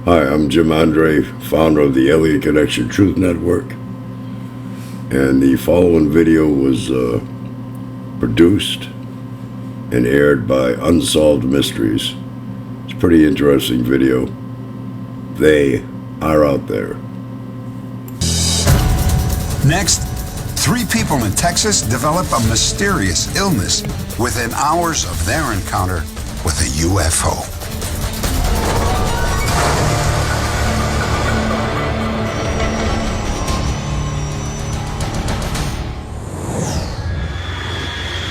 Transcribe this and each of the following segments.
Hi, I'm Jim Andre, founder of the Alien Connection Truth Network. And the following video was produced and aired by Unsolved Mysteries. It's a pretty interesting video. They are out there. Next, 3 people in Texas develop a mysterious illness within hours of their encounter with a UFO.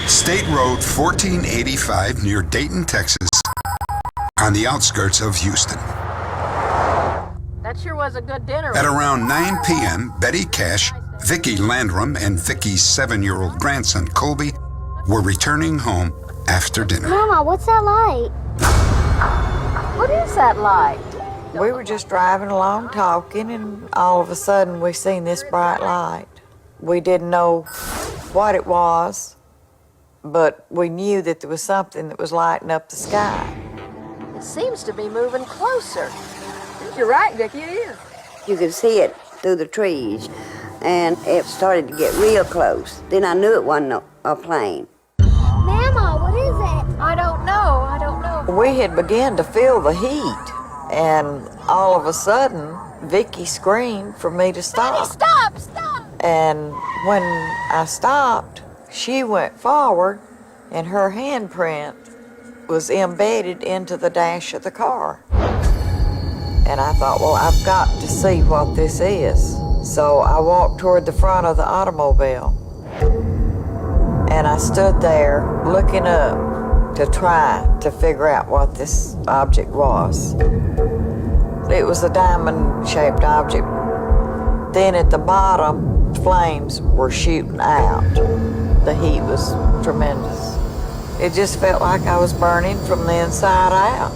State Road 1485 near Dayton, Texas, on the outskirts of Houston. That sure was a good dinner. At around 9 p.m., Betty Cash, Vicki Landrum, and Vicki's 7-year-old grandson, Colby, were returning home after dinner. Mama, what's that light? What is that light? We were just driving along talking, and all of a sudden we seen this bright light. We didn't know what it was, but we knew that there was something that was lighting up the sky. It seems to be moving closer. You're right, Vicki, it is. You could see it through the trees, and it started to get real close. Then I knew it wasn't a plane. Mama, what is it? I don't know. We had begun to feel the heat, and all of a sudden, Vicki screamed for me to stop. Daddy, stop! And when I stopped, she went forward, and her handprint was embedded into the dash of the car. And I thought, well, I've got to see what this is. So I walked toward the front of the automobile, and I stood there looking up to try to figure out what this object was. It was a diamond-shaped object. Then at the bottom, flames were shooting out. The heat was tremendous. It just felt like I was burning from the inside out.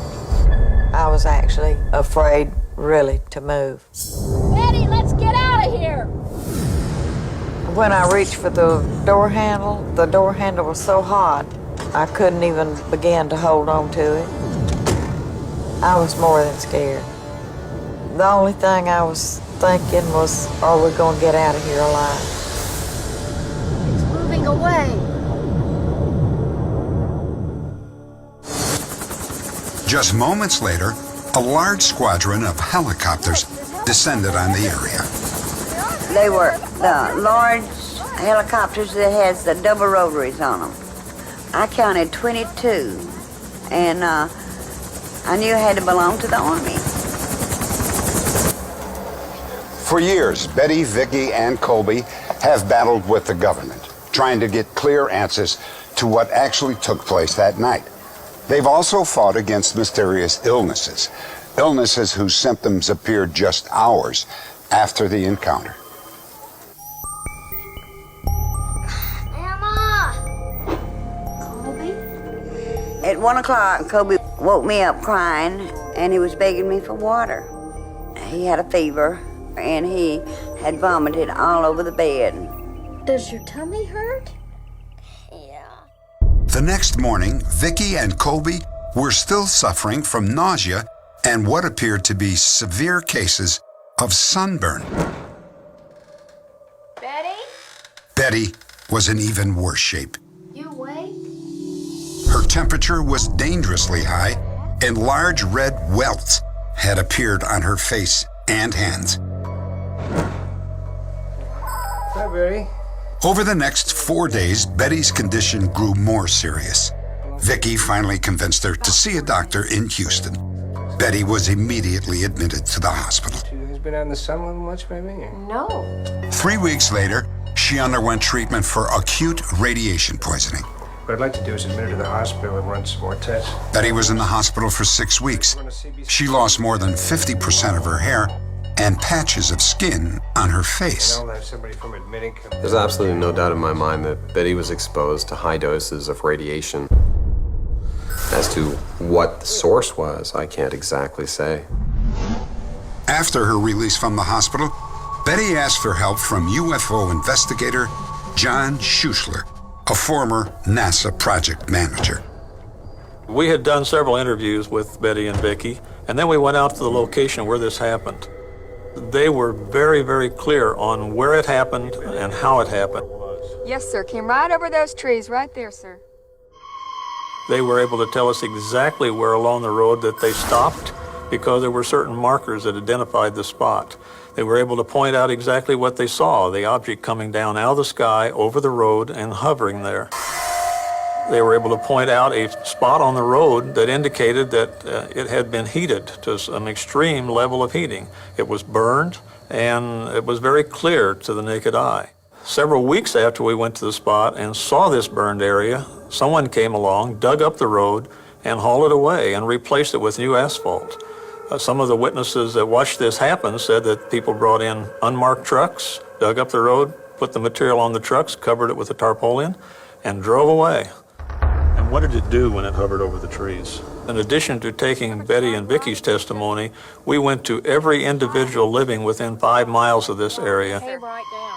I was actually afraid, really, to move. Betty, let's get out of here! When I reached for the door handle was so hot, I couldn't even begin to hold on to it. I was more than scared. The only thing I was thinking was, are we going to get out of here alive? It's moving away. Just moments later, a large squadron of helicopters descended on the area. They were the large helicopters that has the double rotaries on them. I counted 22, and I knew it had to belong to the Army. For years, Betty, Vicki, and Colby have battled with the government, trying to get clear answers to what actually took place that night. They've also fought against mysterious illnesses whose symptoms appeared just hours after the encounter. Mama! Colby? At 1 o'clock, Kobe woke me up crying, and he was begging me for water. He had a fever, and he had vomited all over the bed. Does your tummy hurt? The next morning, Vicki and Colby were still suffering from nausea and what appeared to be severe cases of sunburn. Betty? Betty was in even worse shape. You awake? Her temperature was dangerously high, and large red welts had appeared on her face and hands. Hi, Betty. Over the next 4 days, Betty's condition grew more serious. Vicki finally convinced her to see a doctor in Houston. Betty was immediately admitted to the hospital. You guys been out in the sun a little much, maybe? No. 3 weeks later, she underwent treatment for acute radiation poisoning. What I'd like to do is admit her to the hospital and run some more tests. Betty was in the hospital for 6 weeks. She lost more than 50% of her hair and patches of skin on her face. I'll have somebody from admitting. There's absolutely no doubt in my mind that Betty was exposed to high doses of radiation. As to what the source was, I can't exactly say. After her release from the hospital, Betty asked for help from UFO investigator John Schuessler, a former NASA project manager. We had done several interviews with Betty and Vicki, And then we went out to the location where this happened. They were very, very clear on where it happened and how it happened. Yes, sir. Came right over those trees right there, sir. They were able to tell us exactly where along the road that they stopped because there were certain markers that identified the spot. They were able to point out exactly what they saw, the object coming down out of the sky over the road and hovering there. They were able to point out a spot on the road that indicated that it had been heated to an extreme level of heating. It was burned, and it was very clear to the naked eye. Several weeks after we went to the spot and saw this burned area, someone came along, dug up the road, and hauled it away and replaced it with new asphalt. Some of the witnesses that watched this happen said that people brought in unmarked trucks, dug up the road, put the material on the trucks, covered it with a tarpaulin, and drove away. And what did it do when it hovered over the trees? In addition to taking Betty and Vicky's testimony, we went to every individual living within 5 miles of this area.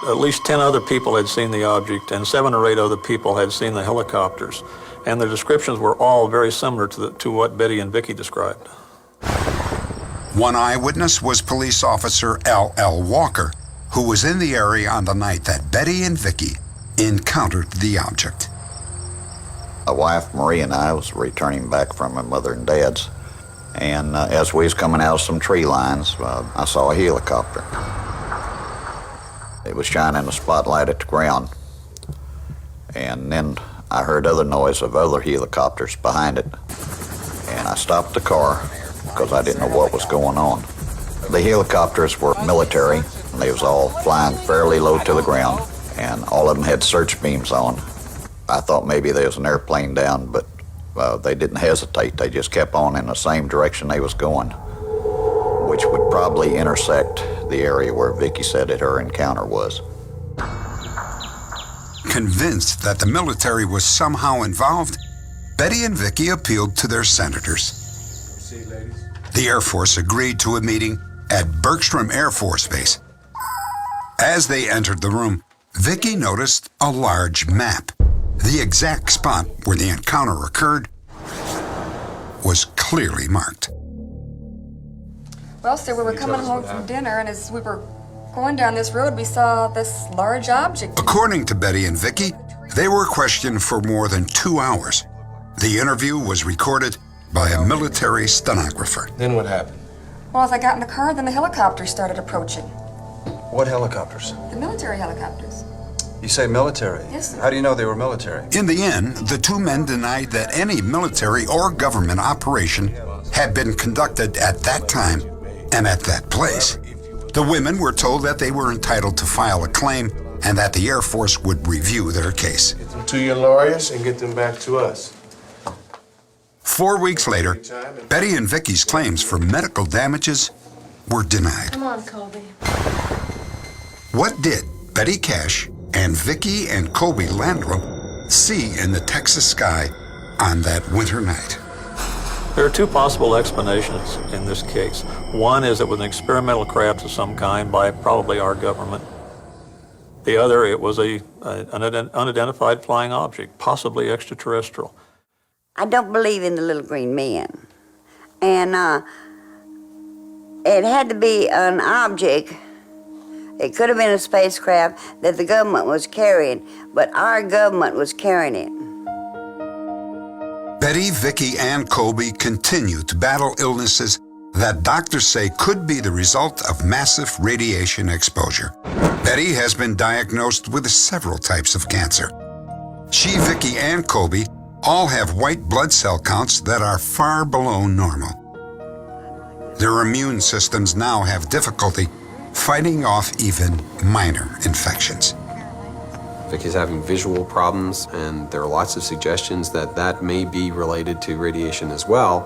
At least 10 other people had seen the object, and 7 or 8 other people had seen the helicopters. And their descriptions were all very similar to what Betty and Vicky described. One eyewitness was police officer L.L. Walker, who was in the area on the night that Betty and Vicky encountered the object. My wife, Marie, and I was returning back from my mother and dad's, and as we was coming out of some tree lines, I saw a helicopter. It was shining a spotlight at the ground, and then I heard other noise of other helicopters behind it, and I stopped the car because I didn't know what was going on. The helicopters were military, and they was all flying fairly low to the ground, and all of them had search beams on. I thought maybe there was an airplane down, but they didn't hesitate. They just kept on in the same direction they was going, which would probably intersect the area where Vicky said that her encounter was. Convinced that the military was somehow involved, Betty and Vicky appealed to their senators. The Air Force agreed to a meeting at Bergstrom Air Force Base. As they entered the room, Vicky noticed a large map. The exact spot where the encounter occurred was clearly marked. Well, sir, we were coming home from dinner, and as we were going down this road, we saw this large object. According to Betty and Vicky, they were questioned for more than 2 hours. The interview was recorded by a military stenographer. Then what happened? Well, as I got in the car, then the helicopters started approaching. What helicopters? The military helicopters. You say military? Yes, sir. How do you know they were military? In the end, the two men denied that any military or government operation had been conducted at that time and at that place. The women were told that they were entitled to file a claim and that the Air Force would review their case. Get them to your lawyers and get them back to us. 4 weeks later, Betty and Vicky's claims for medical damages were denied. Come on, Colby. What did Betty Cash and Vicky and Colby Landrum see in the Texas sky on that winter night? There are 2 possible explanations in this case. One is it was an experimental craft of some kind by probably our government. The other, it was an unidentified flying object, possibly extraterrestrial. I don't believe in the little green men. And it had to be an object. It could have been a spacecraft that the government was carrying, but our government was carrying it. Betty, Vicky, and Colby continue to battle illnesses that doctors say could be the result of massive radiation exposure. Betty has been diagnosed with several types of cancer. She, Vicky, and Colby all have white blood cell counts that are far below normal. Their immune systems now have difficulty fighting off even minor infections. Vicky's having visual problems, and there are lots of suggestions that that may be related to radiation as well,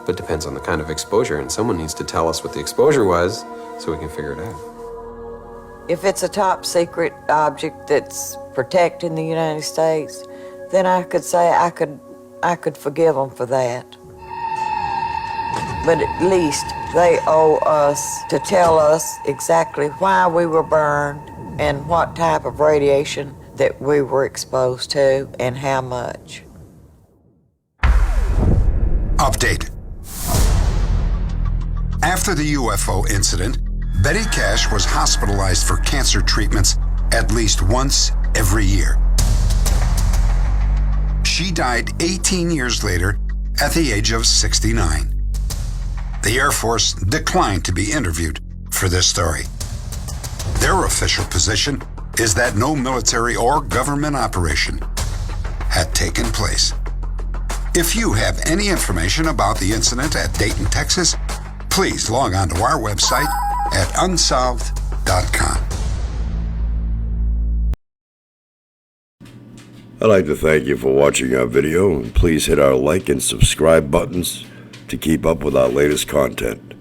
but depends on the kind of exposure, and someone needs to tell us what the exposure was so we can figure it out. If it's a top secret object that's protecting the United States, then I could say I could forgive them for that. But at least they owe us to tell us exactly why we were burned and what type of radiation that we were exposed to and how much. Update. After the UFO incident, Betty Cash was hospitalized for cancer treatments at least once every year. She died 18 years later at the age of 69. The Air Force declined to be interviewed for this story. Their official position is that no military or government operation had taken place. If you have any information about the incident at Dayton, Texas, please log on to our website at unsolved.com. I'd like to thank you for watching our video, and please hit our like and subscribe buttons to keep up with our latest content.